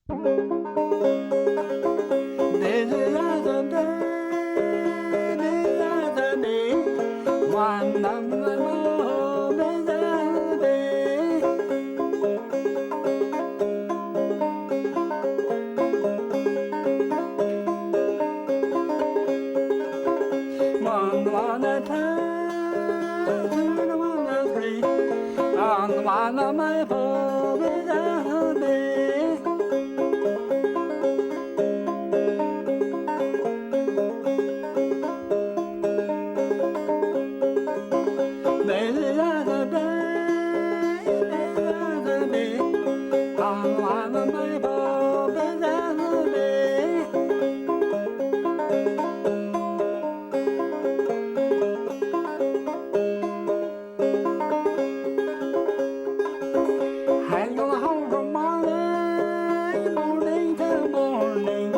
This is the day, this is the day, one of the love is the day. One at a time, two, one at three, on one of my love is the day. This is the day, this is the day, on one of my love is the day. I'm gonna home from morning, morning till morning.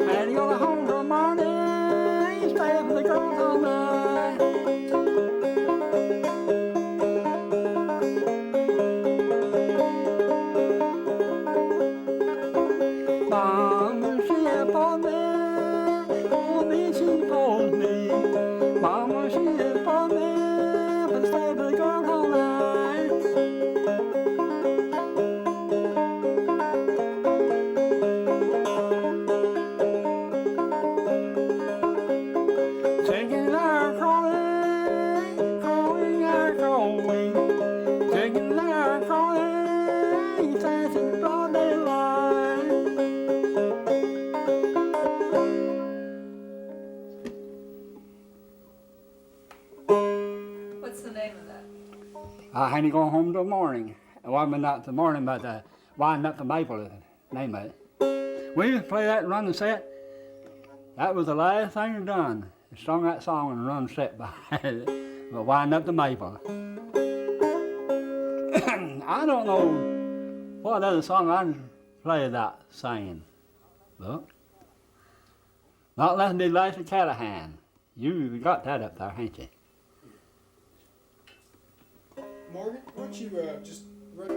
I'm gonna home from morning, stay with the girls all night. Mama, she for me, for me, she for me. Mama, she for me, but stay with the girls all night. Chickens are crowing, crowing are crowing. Chickens are crowing, dancing broad daylight. What's the name of that? I had to go home till morning. Well, I mean, not till morning, but winding up the maple is the name of it. We just play that and run the set. That was the last thing we done. We sung that song and run the set by it. But wind up the maple. I don't know what other song I'd play that singing. Look. Not less than Digitized Callahan. You got that up there, ain't you? Morgan, why don't you just run?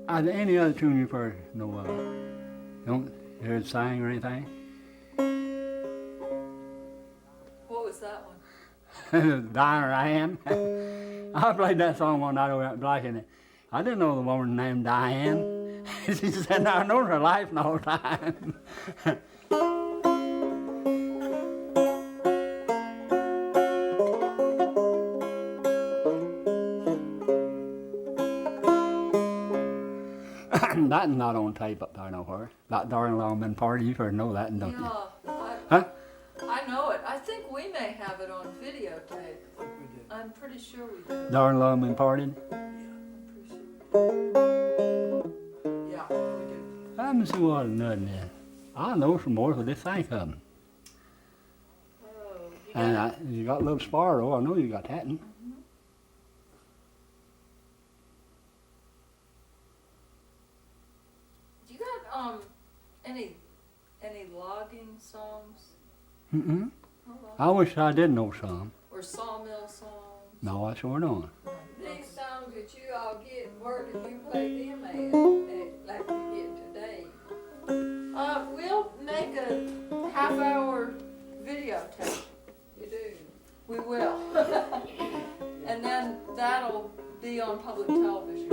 Are there any other tune you've heard? No, don't hear it sang or anything? What was that one? Diner I Am. I played that song one night over at Black and I didn't know the woman named Diane. She said, I known her life the whole time. That's not on tape up there nowhere. That Darn Long Been Party, you've heard know that, don't you? Huh? I know it. I think we may have it on videotape. I'm pretty sure we do. Darn Long Been Party? Yeah, we do. Let me see what another is. I know some more, so just think of them. Oh, And you got Little Sparrow, I know you got that one. You got any logging songs? Mm-mm. Oh, well. I wish I did know some. Or sawmill songs? No, I sure don't. These songs that you all get, where did you play We will. And then that'll be on public television.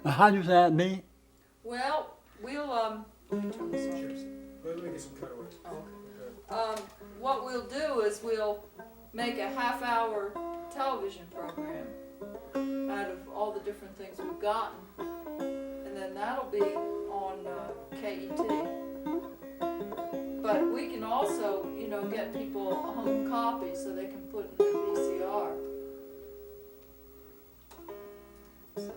How'd you say that be? Well, we'll, let me turn this on. Cheers. Let me get some cutaways. What we'll do is we'll make a half-hour television program out of all the different things we've gotten, and then that'll be on KET. But we can also, you know, get people a home copy so they can put in their VCR. So,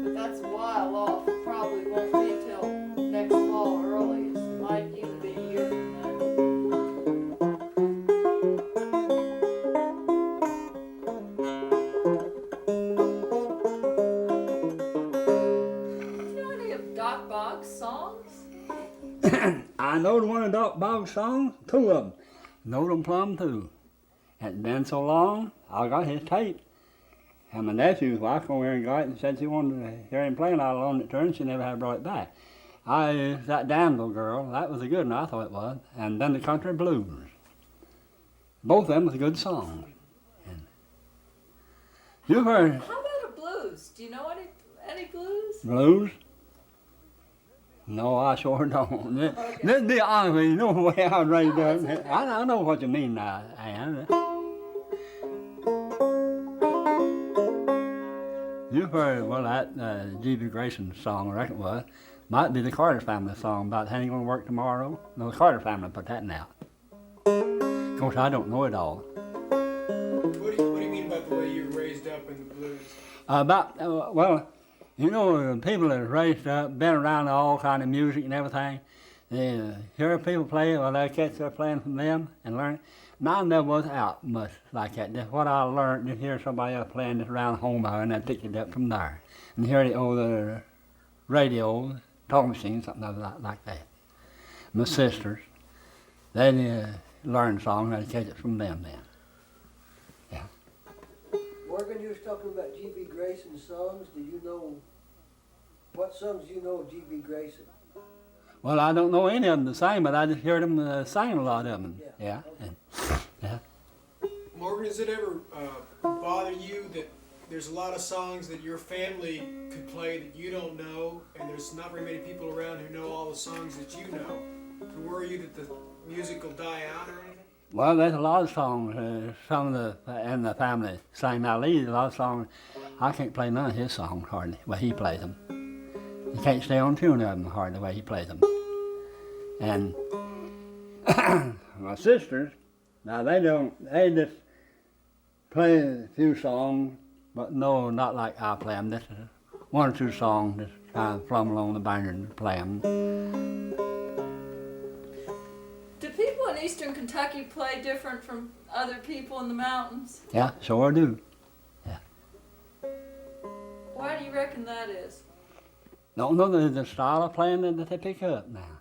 but that's a while off. It probably won't be till next fall earliest. Might even be a year from now. Songs? I know the one of Doc Boggs' songs, two of them. Know them plumb too. Hadn't been so long, I got his tape. And my nephew's wife come here and got it and said she wanted to hear him playing. I loaned it to her and she never had brought it back. That Damsel Girl, that was a good one, I thought it was. And then the Country Blues. Both of them was good songs. And you've heard How about a blues? Do you know any blues? blues? No, I sure don't. Let's be honest with you, you know the way I was raised up. it's okay. I know what you mean now, Ann. You've heard, well, that G.B. Grayson song, I reckon it was, might be the Carter family song about how you going to work tomorrow. No, the Carter family put that out. Of course, I don't know it all. What do you mean about the way you were raised up in the blues? Well, you know, people that are raised up, been around all kind of music and everything, they hear people play, or they catch their playing from them and learn. Mine never was out much like that. Just what I learned, just hear somebody else playing just around home hour, and I picked it up from there. And hear the radio, talking machine, something like that. My sisters, they learned songs, and I catch it from them then. Morgan, you was talking about G.B. Grayson's songs. Do you know, what songs do you know of G.B. Grayson? Well, I don't know any of them the same, but I just heard them sing a lot of them. Yeah. Morgan, does it ever bother you that there's a lot of songs that your family could play that you don't know, and there's not very many people around who know all the songs that you know? To worry you that the music will die out or anything? Well, there's a lot of songs, some of in the family sing now. Lee, a lot of songs, I can't play none of his songs hardly, the way he plays them. You can't stay on tune of them hardly, the way he plays them. And my sisters, now they just play a few songs, but no, not like I play them. Just one or two songs, just kind of plumb along the banjo and play them. Do people in eastern Kentucky play different from other people in the mountains? Yeah, sure do. Why do you reckon that is? Don't know the style of playing that they pick up now.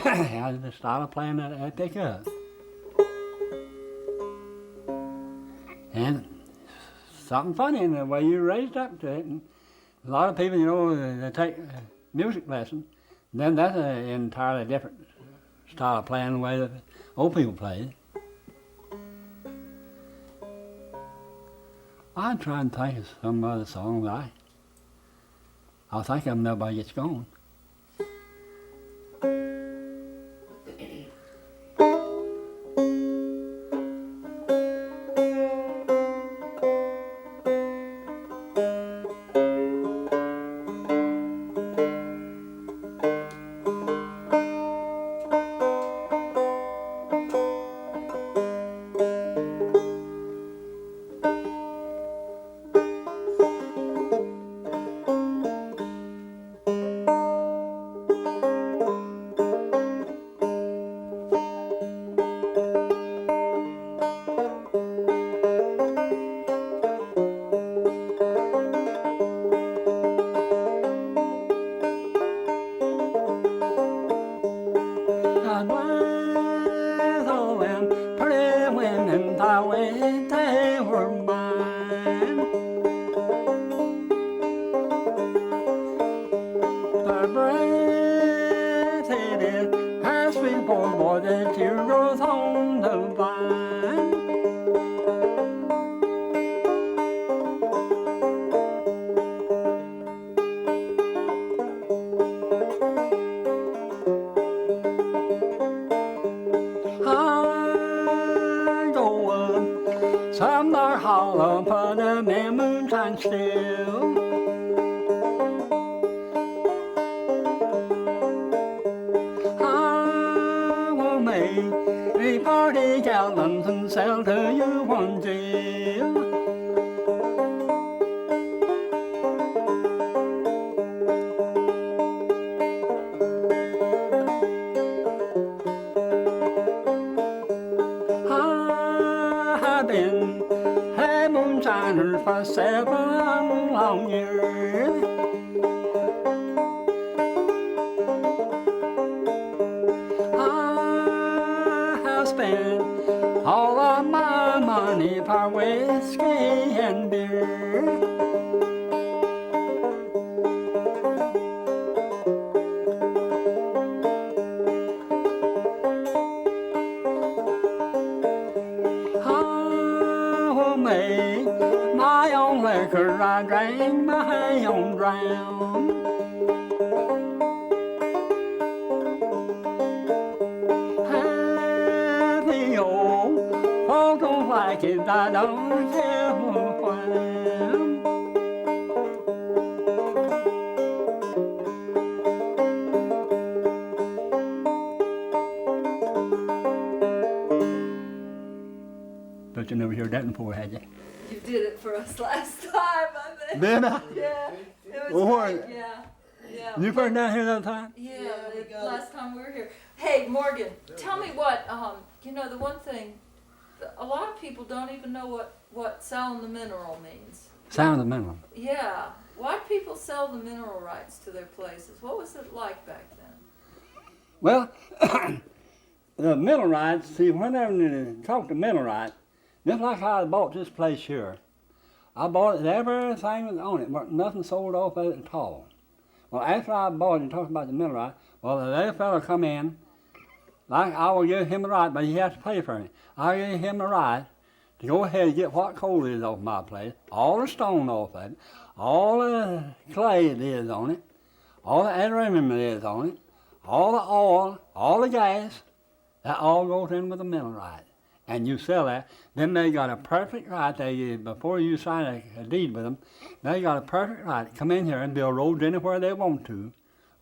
Yeah, the style of playing that they pick up. And something funny in the way you raised up to it. And a lot of people, you know, they take music lessons. Then that's an entirely different style of playing the way that old people play. I'm trying to think of some other songs I'll think of them, nobody gets going. Some are hollow, put them in moonshine still. I will make a party gallons and sell to you one deal. I've been a moonshiner for 7 long years. I have spent all of my money for whiskey and beer. I will make my own liquor, I drink my own drown. Happy old folks don't like it, I don't care why. But you never heard that before, had you? You did it for us last time, I think. Did I? Yeah, it was Well, great, what? yeah. You first down here that time? Yeah, Yeah, we got last time we were here. Hey, Morgan, tell me what, you know, the one thing, a lot of people don't even know what selling the mineral means. Sound of the mineral. Yeah, why people sell the mineral rights to their places? What was it like back then? Well, the mineral rights, see, whenever you talk to mineral rights, just like how I bought this place here, I bought it, everything was on it, but nothing sold off of it at all. Well, after I bought it and talked about the mineral right, well, the other fellow come in, like I will give him the right, but he has to pay for it. I give him the right to go ahead and get what coal is off my place, all the stone off of it, all the clay it is on it, all the aluminum it is on it, all the oil, all the gas, that all goes in with the mineral right. And you sell that, then they got a perfect right, before you sign a deed with them, they got a perfect right to come in here and build roads anywhere they want to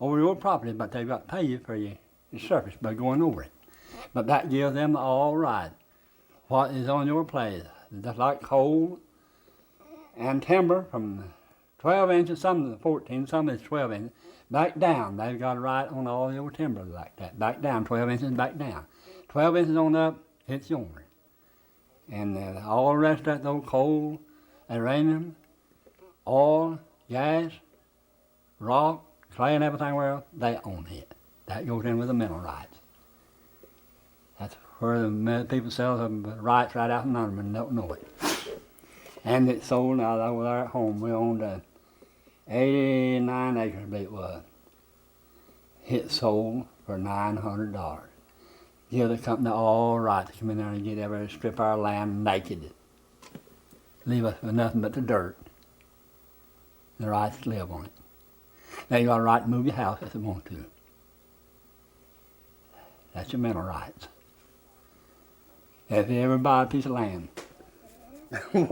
over your property, but they've got to pay you for your surface by going over it. But that gives them all right. What is on your place, just like coal and timber from 12 inches, some is 14, some is 12 inches, back down. They've got a right on all your timber like that, back down, 12 inches, back down. 12 inches on up, it's yours. And all the rest of that, though, coal, uranium, oil, gas, rock, clay, and everything else, they own it. That goes in with the mineral rights. That's where the people sell the rights right out in under them and don't know it. And it's sold now over there at home. We owned 89 acres, I believe it was. It sold for $900. Give the company all right to come in there and get every strip of our land naked. Leave us with nothing but the dirt. The rights to live on it. Now you got a right to move your house if you want to. That's your mineral rights. If you ever buy a piece of land, they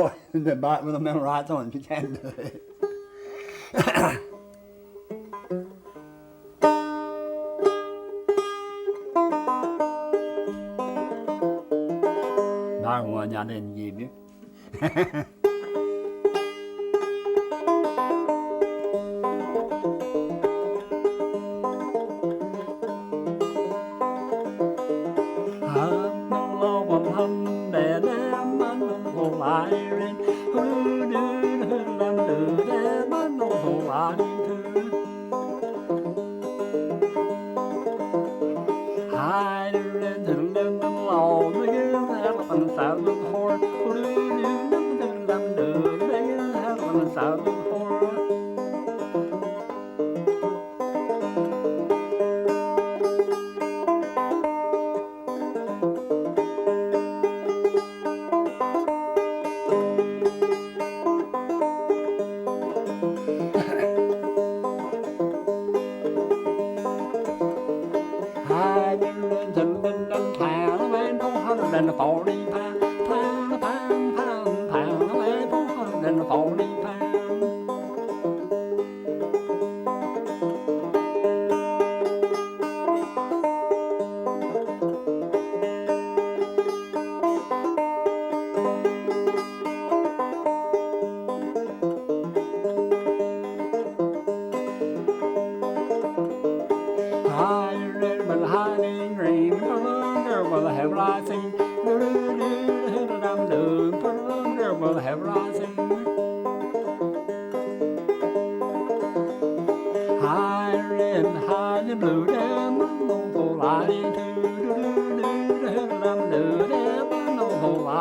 buy it with the mineral rights on it, you can't do it. There's one I didn't give you.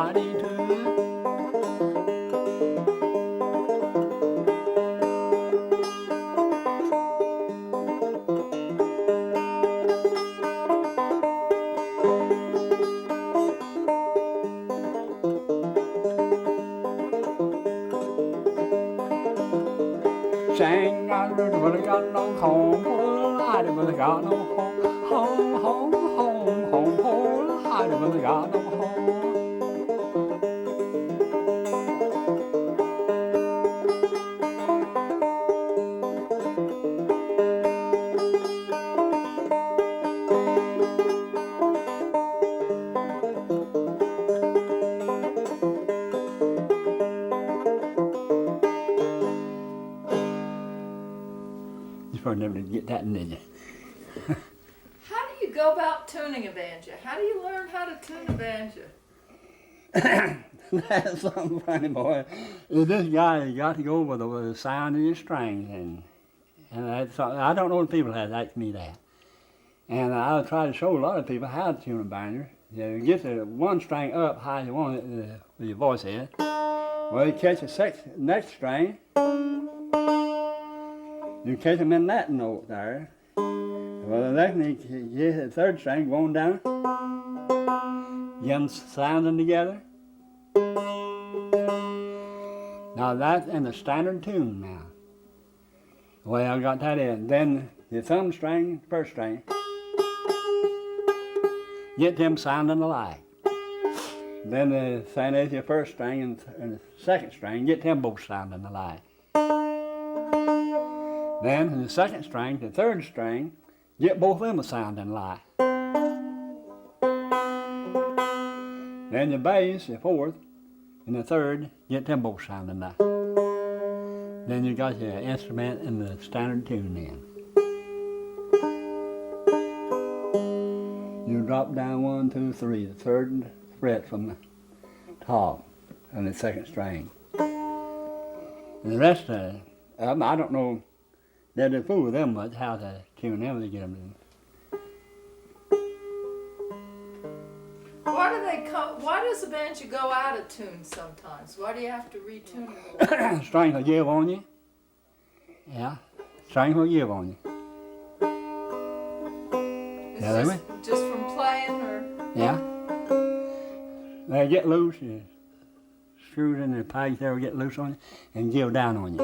mighty tune. Sang I really got no home, I really got no home, I really got no home. You probably never did get that, did you? How do you go about tuning a banjo? How do you learn how to tune a banjo? That's something funny, boy. This guy has got to go with the sound of his strings, and that's, I don't know if people have asked me that. And I'll try to show a lot of people how to tune a banjo. You get the one string up how you want it with your voice is. Well, you catch the next string, you catch them in that note there. Well, the next you get the third string going down, get them sounding together. Now that's in the standard tune now. Well, I got that in. Then the thumb string, first string, get them sounding alike. Then the same as your first string and the second string, get them both sounding alike. Then the second string, the third string, get both of them sounding alike. Then the bass, the fourth, and the third, get them both sounding alike. Then you got your instrument and the standard tune in. You drop down 1, 2, 3, the third fret from the top and the second string. And the rest of them, I don't know, they don't fool with them much how to tune them to get them in. Why does the banjo go out of tune sometimes? Why do you have to retune it? String will give on you. Yeah, string will give on you. It's Yeah, just from playing, or Yeah. They get loose, you screws in the pegs there will get loose on you and give down on you.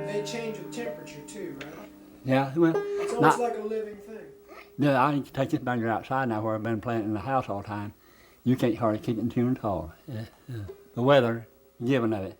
They change with temperature too, right? Yeah, well, It's almost not, like a living thing. yeah, I can take this banjo outside now where I've been playing in the house all the time. You can't hardly keep it in tune at all. The weather giving of it.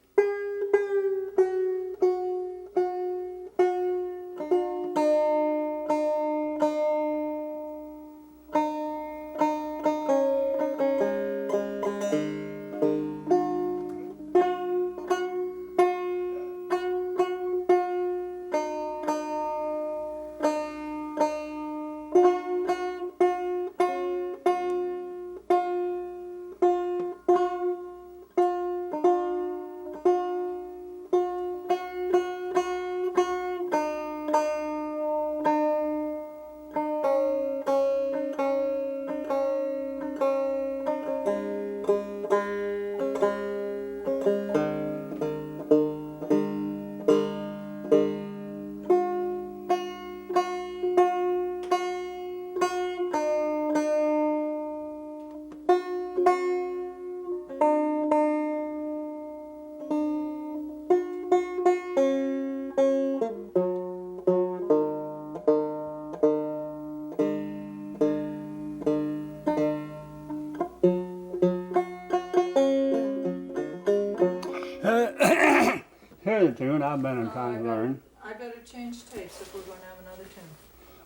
Here's a tune I've been trying to learn. I better change tapes if we're going to have another tune.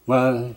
Well,